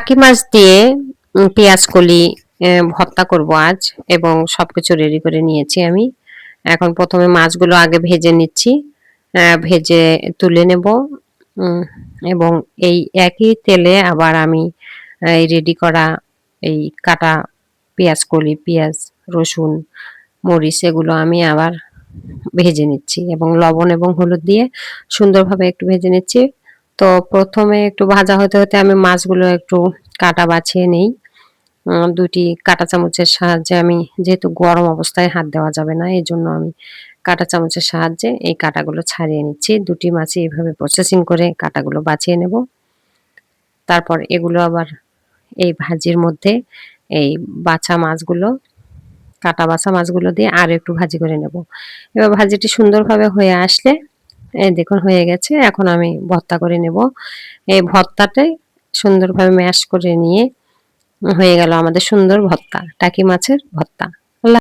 টাকি মাছ দিয়ে পেঁয়াজ কলি ভর্তা করব আজ, এবং সবকিছু রেডি করে নিয়েছি আমি। এখন প্রথমে মাছগুলো আগে ভেজে নিচ্ছি, ভেজে তুলে নেব। উম, এবং এই একই তেলে আবার আমি এই রেডি করা এই কাটা পেঁয়াজ কলি, পেঁয়াজ, রসুন, মরিচ এগুলো আমি আবার ভেজে নিচ্ছি এবং লবণ এবং হলুদ দিয়ে সুন্দরভাবে একটু ভেজে নিচ্ছি। তো প্রথমে একটু ভাজা হতে হতে আমি মাছগুলো একটু কাটা বাছিয়ে নেই। দুটি কাঁটা চামচের সাহায্যে আমি, যেহেতু গরম অবস্থায় হাত দেওয়া যাবে না, এই জন্য আমি কাঁটা চামচের সাহায্যে এই কাঁটাগুলো ছাড়িয়ে নিচ্ছি। দুটি মাছই এভাবে প্রসেসিং করে কাঁটাগুলো বাছিয়ে নেব। তারপর এগুলো আবার এই ভাজির মধ্যে এই বাছা মাছগুলো, কাটা বাছা মাছগুলো দিয়ে আরো একটু ভাজি করে নেব। এবার ভাজিটি সুন্দরভাবে হয়ে আসলে, এই দেখুন হয়ে গেছে, এখন আমি ভর্তা করে নেব। এই ভর্তাটাই সুন্দরভাবে ম্যাশ করে নিয়ে হয়ে গেল আমাদের সুন্দর ভর্তা, টাকি মাছের ভর্তা।